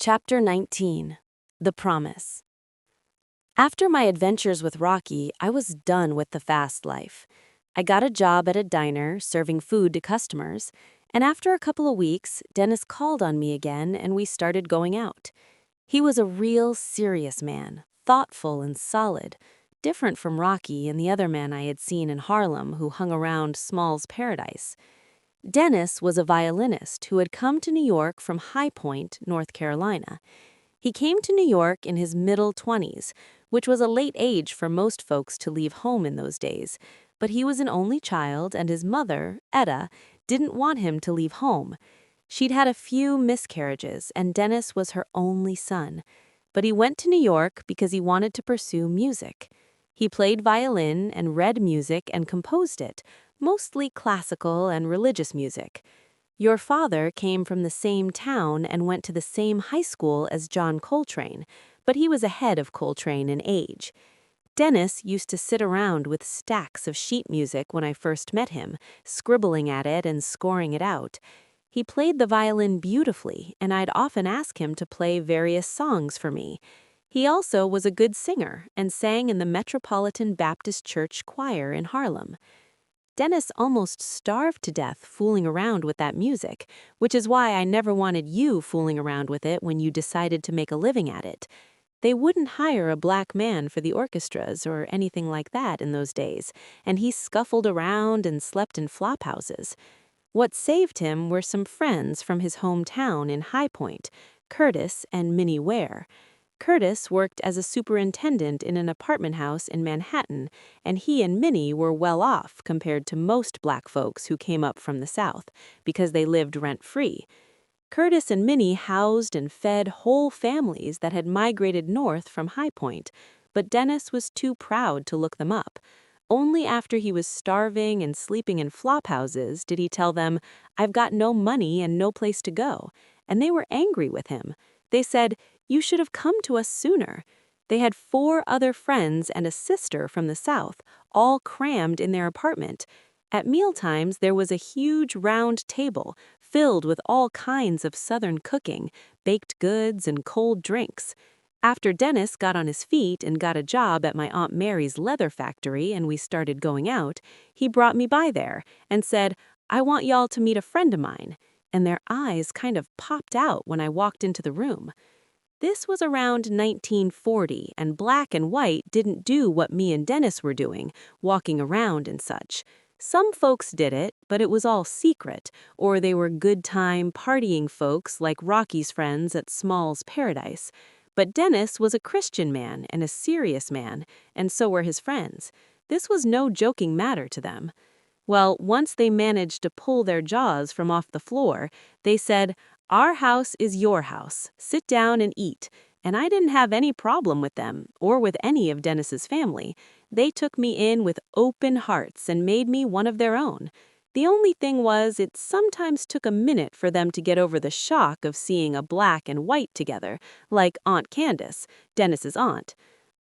Chapter 19. The Promise. After my adventures with Rocky, I was done with the fast life. I got a job at a diner serving food to customers, and after a couple of weeks, Dennis called on me again and we started going out. He was a real serious man, thoughtful and solid, different from Rocky and the other man I had seen in Harlem who hung around Small's Paradise. Dennis was a violinist who had come to New York from High Point, North Carolina. He came to New York in his middle 20s, which was a late age for most folks to leave home in those days, but he was an only child and his mother, Etta, didn't want him to leave home. She'd had a few miscarriages and Dennis was her only son, but he went to New York because he wanted to pursue music. He played violin and read music and composed it, mostly classical and religious music. Your father came from the same town and went to the same high school as John Coltrane, but he was ahead of Coltrane in age. Dennis used to sit around with stacks of sheet music when I first met him, scribbling at it and scoring it out. He played the violin beautifully, and I'd often ask him to play various songs for me. He also was a good singer and sang in the Metropolitan Baptist Church choir in Harlem. Dennis almost starved to death fooling around with that music, which is why I never wanted you fooling around with it when you decided to make a living at it. They wouldn't hire a black man for the orchestras or anything like that in those days, and he scuffled around and slept in flop houses. What saved him were some friends from his hometown in High Point, Curtis and Minnie Ware. Curtis worked as a superintendent in an apartment house in Manhattan, and he and Minnie were well off compared to most black folks who came up from the South, because they lived rent-free. Curtis and Minnie housed and fed whole families that had migrated north from High Point, but Dennis was too proud to look them up. Only after he was starving and sleeping in flop houses did he tell them, "I've got no money and no place to go," and they were angry with him. They said, "You should have come to us sooner." They had 4 other friends and a sister from the South, all crammed in their apartment. At mealtimes, there was a huge round table filled with all kinds of Southern cooking, baked goods, and cold drinks. After Dennis got on his feet and got a job at my Aunt Mary's leather factory and we started going out, he brought me by there and said, "I want y'all to meet a friend of mine." And their eyes kind of popped out when I walked into the room. This was around 1940, and black and white didn't do what me and Dennis were doing, walking around and such. Some folks did it, but it was all secret, or they were good-time, partying folks like Rocky's friends at Small's Paradise. But Dennis was a Christian man and a serious man, and so were his friends. This was no joking matter to them. Well, once they managed to pull their jaws from off the floor, they said, "Our house is your house. Sit down and eat." And I didn't have any problem with them, or with any of Dennis's family. They took me in with open hearts and made me one of their own. The only thing was, it sometimes took a minute for them to get over the shock of seeing a black and white together, like Aunt Candace, Dennis's aunt.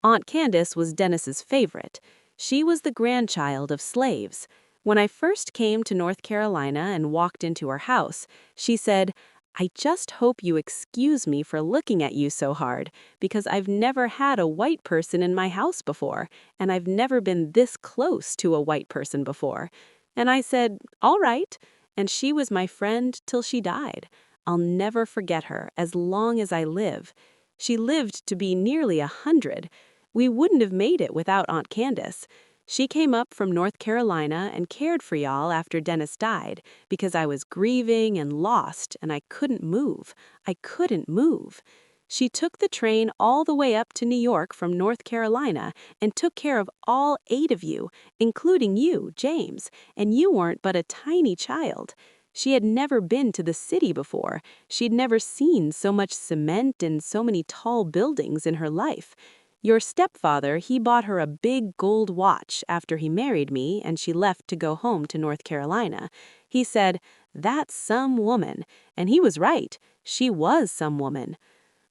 Aunt Candace was Dennis's favorite. She was the grandchild of slaves. When I first came to North Carolina and walked into her house, she said, "I just hope you excuse me for looking at you so hard, because I've never had a white person in my house before, and I've never been this close to a white person before." And I said, "All right," and she was my friend till she died. I'll never forget her as long as I live. She lived to be nearly 100. We wouldn't have made it without Aunt Candace. She came up from North Carolina and cared for y'all after Dennis died, because I was grieving and lost and I couldn't move. I couldn't move. She took the train all the way up to New York from North Carolina and took care of all 8 of you, including you, James, and you weren't but a tiny child. She had never been to the city before. She'd never seen so much cement and so many tall buildings in her life. Your stepfather, he bought her a big gold watch after he married me and she left to go home to North Carolina. He said, "That's some woman." And he was right. She was some woman.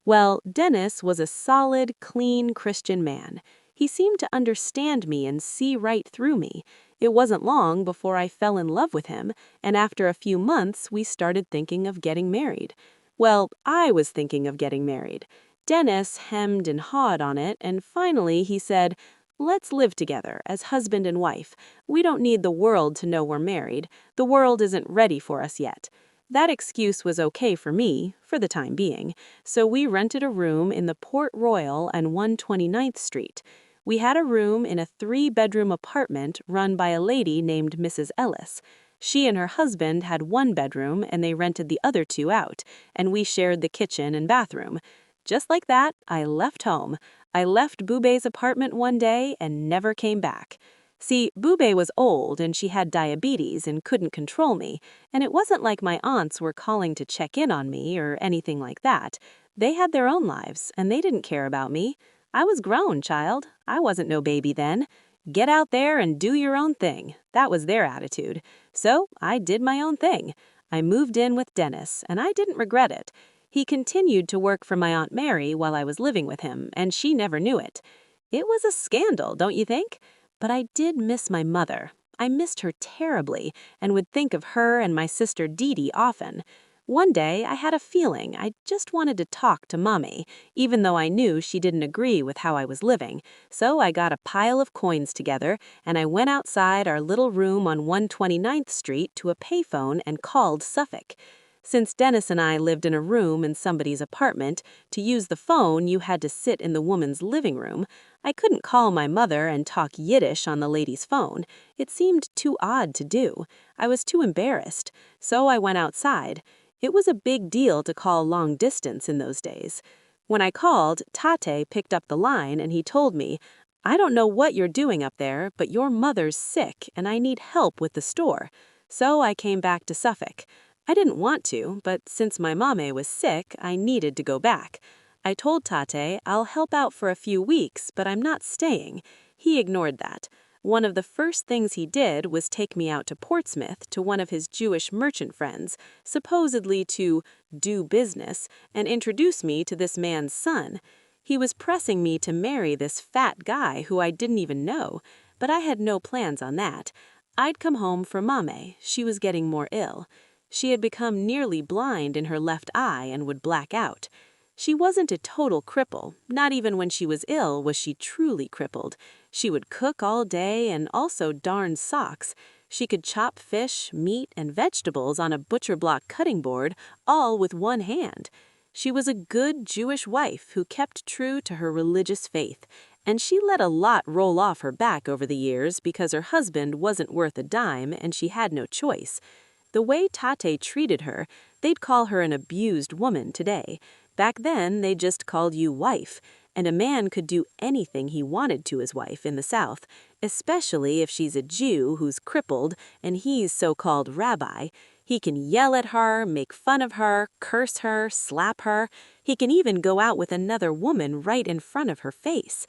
Well, Dennis was a solid, clean Christian man. He seemed to understand me and see right through me. It wasn't long before I fell in love with him, and after a few months we started thinking of getting married. Well, I was thinking of getting married. Dennis hemmed and hawed on it, and finally he said, "Let's live together as husband and wife. We don't need the world to know we're married. The world isn't ready for us yet." That excuse was okay for me, for the time being, so we rented a room in the Port Royal and 129th Street. We had a room in a 3-bedroom apartment run by a lady named Mrs. Ellis. She and her husband had 1 bedroom and they rented the other 2 out, and we shared the kitchen and bathroom. Just like that, I left home. I left Boubet's apartment one day and never came back. See, Boubet was old and she had diabetes and couldn't control me, and it wasn't like my aunts were calling to check in on me or anything like that. They had their own lives and they didn't care about me. I was grown, child. I wasn't no baby then. Get out there and do your own thing. That was their attitude. So I did my own thing. I moved in with Dennis, and I didn't regret it. He continued to work for my Aunt Mary while I was living with him, and she never knew it. It was a scandal, don't you think? But I did miss my mother. I missed her terribly and would think of her and my sister Dee Dee often. One day I had a feeling I just wanted to talk to Mommy, even though I knew she didn't agree with how I was living. So I got a pile of coins together and I went outside our little room on 129th Street to a payphone and called Suffolk. Since Dennis and I lived in a room in somebody's apartment, to use the phone you had to sit in the woman's living room. I couldn't call my mother and talk Yiddish on the lady's phone. It seemed too odd to do. I was too embarrassed. So I went outside. It was a big deal to call long distance in those days. When I called, Tate picked up the line and he told me, "I don't know what you're doing up there, but your mother's sick and I need help with the store." So I came back to Suffolk. I didn't want to, but since my mame was sick, I needed to go back. I told Tate I'll help out for a few weeks, but I'm not staying. He ignored that. One of the first things he did was take me out to Portsmouth to one of his Jewish merchant friends, supposedly to do business, and introduce me to this man's son. He was pressing me to marry this fat guy who I didn't even know, but I had no plans on that. I'd come home for Mame. She was getting more ill. She had become nearly blind in her left eye and would black out. She wasn't a total cripple. Not even when she was ill was she truly crippled. She would cook all day and also darn socks. She could chop fish, meat, and vegetables on a butcher block cutting board, all with one hand. She was a good Jewish wife who kept true to her religious faith, and she let a lot roll off her back over the years because her husband wasn't worth a dime and she had no choice. The way Tate treated her, they'd call her an abused woman today. Back then, they just called you wife, and a man could do anything he wanted to his wife in the South, especially if she's a Jew who's crippled and he's so-called rabbi. He can yell at her, make fun of her, curse her, slap her. He can even go out with another woman right in front of her face.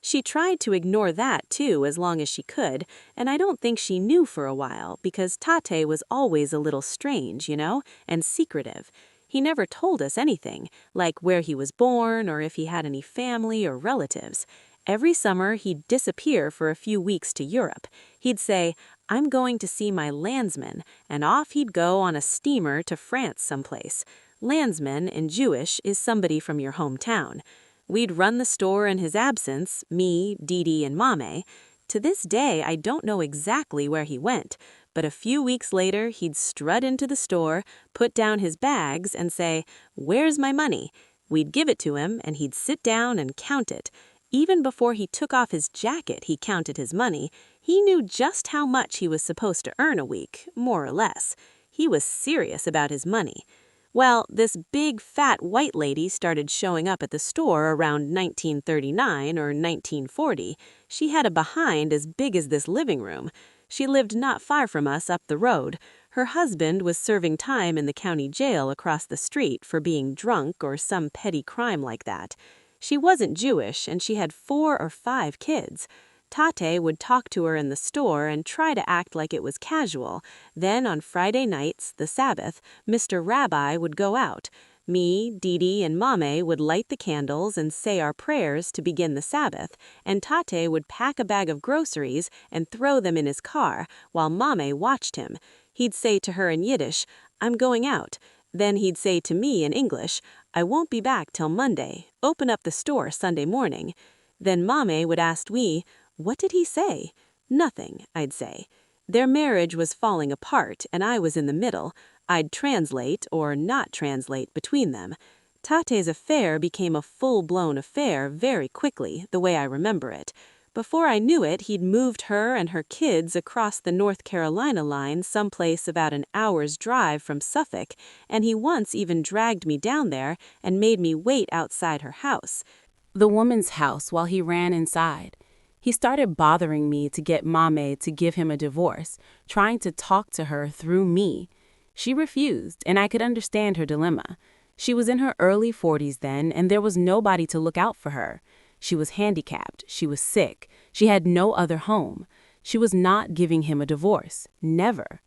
She tried to ignore that, too, as long as she could, and I don't think she knew for a while, because Tate was always a little strange, and secretive. He never told us anything, like where he was born or if he had any family or relatives. Every summer, he'd disappear for a few weeks to Europe. He'd say, "I'm going to see my landsman," and off he'd go on a steamer to France someplace. Landsman, in Jewish, is somebody from your hometown. We'd run the store in his absence, me, Dee Dee, and Mame. To this day, I don't know exactly where he went, but a few weeks later, he'd strut into the store, put down his bags, and say, "Where's my money?" We'd give it to him, and he'd sit down and count it. Even before he took off his jacket, he counted his money. He knew just how much he was supposed to earn a week, more or less. He was serious about his money. Well, this big, fat white lady started showing up at the store around 1939 or 1940. She had a behind as big as this living room. She lived not far from us up the road. Her husband was serving time in the county jail across the street for being drunk or some petty crime like that. She wasn't Jewish, and she had 4 or 5 kids. Tate would talk to her in the store and try to act like it was casual. Then on Friday nights, the Sabbath, Mr. Rabbi would go out. Me, Dee Dee, and Mame would light the candles and say our prayers to begin the Sabbath, and Tate would pack a bag of groceries and throw them in his car while Mame watched him. He'd say to her in Yiddish, "I'm going out." Then he'd say to me in English, "I won't be back till Monday. Open up the store Sunday morning." Then Mame would ask me, "What did he say?" "Nothing," I'd say. Their marriage was falling apart, and I was in the middle. I'd translate or not translate between them. Tate's affair became a full-blown affair very quickly, the way I remember it. Before I knew it, he'd moved her and her kids across the North Carolina line someplace about an hour's drive from Suffolk, and he once even dragged me down there and made me wait outside her house, the woman's house, while he ran inside. He started bothering me to get Mame to give him a divorce, trying to talk to her through me. She refused, and I could understand her dilemma. She was in her early 40s then, and there was nobody to look out for her. She was handicapped, she was sick, she had no other home. She was not giving him a divorce, never.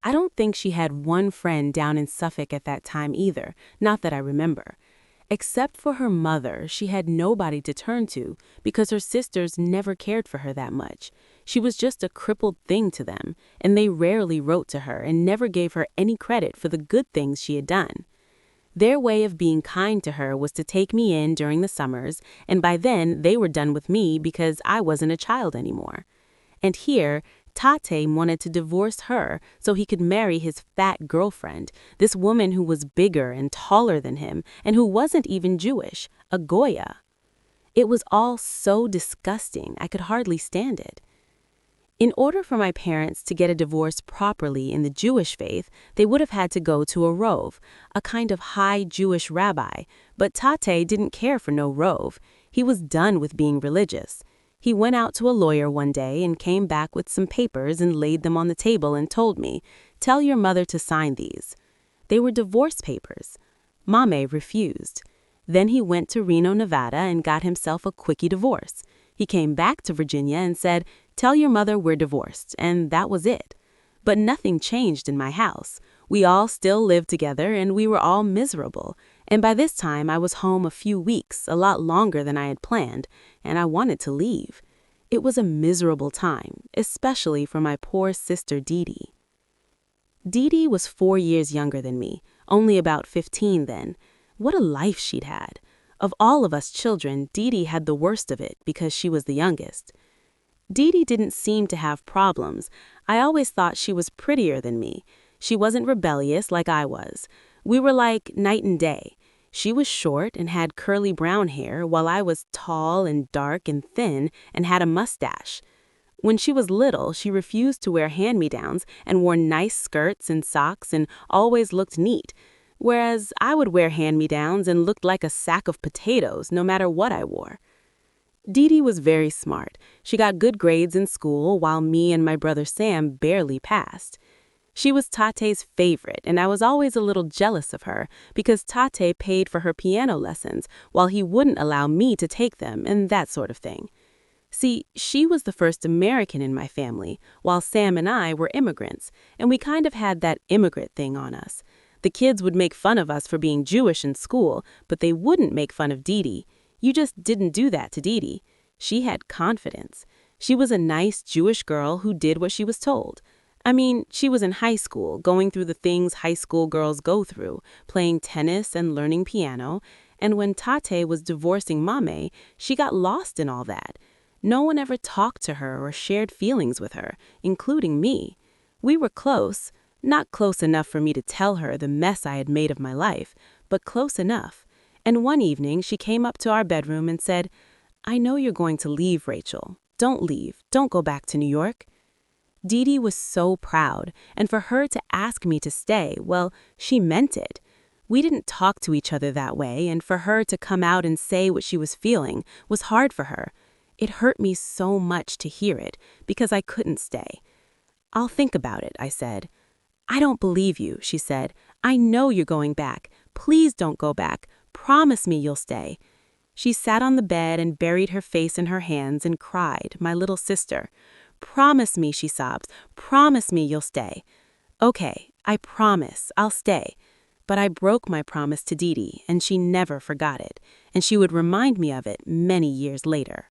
I don't think she had one friend down in Suffolk at that time either, not that I remember. Except for her mother, she had nobody to turn to because her sisters never cared for her that much. She was just a crippled thing to them, and they rarely wrote to her and never gave her any credit for the good things she had done. Their way of being kind to her was to take me in during the summers, and by then they were done with me because I wasn't a child anymore. And here, Tate wanted to divorce her so he could marry his fat girlfriend, this woman who was bigger and taller than him and who wasn't even Jewish, a Goya. It was all so disgusting, I could hardly stand it. In order for my parents to get a divorce properly in the Jewish faith, they would have had to go to a rov, a kind of high Jewish rabbi, but Tate didn't care for no rov. He was done with being religious. He went out to a lawyer one day and came back with some papers and laid them on the table and told me, "Tell your mother to sign these." They were divorce papers. Mame refused. Then he went to Reno, Nevada and got himself a quickie divorce. He came back to Virginia and said, "Tell your mother we're divorced," and that was it. But nothing changed in my house. We all still lived together and we were all miserable. And by this time I was home a few weeks, a lot longer than I had planned, and I wanted to leave. It was a miserable time, especially for my poor sister Dee Dee. Dee Dee was 4 years younger than me, only about 15 then. What a life she'd had. Of all of us children, Dee Dee had the worst of it because she was the youngest. Dee Dee didn't seem to have problems. I always thought she was prettier than me. She wasn't rebellious like I was. We were like night and day. She was short and had curly brown hair, while I was tall and dark and thin and had a mustache. When she was little, she refused to wear hand-me-downs and wore nice skirts and socks and always looked neat, whereas I would wear hand-me-downs and looked like a sack of potatoes no matter what I wore. Dee Dee was very smart. She got good grades in school, while me and my brother Sam barely passed. She was Tate's favorite, and I was always a little jealous of her because Tate paid for her piano lessons while he wouldn't allow me to take them and that sort of thing. See, she was the first American in my family, while Sam and I were immigrants, and we kind of had that immigrant thing on us. The kids would make fun of us for being Jewish in school, but they wouldn't make fun of Dee Dee. You just didn't do that to Dee Dee. She had confidence. She was a nice Jewish girl who did what she was told. I mean, she was in high school, going through the things high school girls go through, playing tennis and learning piano, and when Tate was divorcing Mame, she got lost in all that. No one ever talked to her or shared feelings with her, including me. We were close, not close enough for me to tell her the mess I had made of my life, but close enough. And one evening she came up to our bedroom and said, "I know you're going to leave, Rachel. Don't leave. Don't go back to New York." Dee Dee was so proud, and for her to ask me to stay, well, she meant it. We didn't talk to each other that way, and for her to come out and say what she was feeling was hard for her. It hurt me so much to hear it, because I couldn't stay. "I'll think about it," I said. "I don't believe you," she said. "I know you're going back. Please don't go back. Promise me you'll stay." She sat on the bed and buried her face in her hands and cried, my little sister. "Promise me," she sobs. "Promise me you'll stay." "Okay, I promise, I'll stay." But I broke my promise to Dee Dee, and she never forgot it, and she would remind me of it many years later.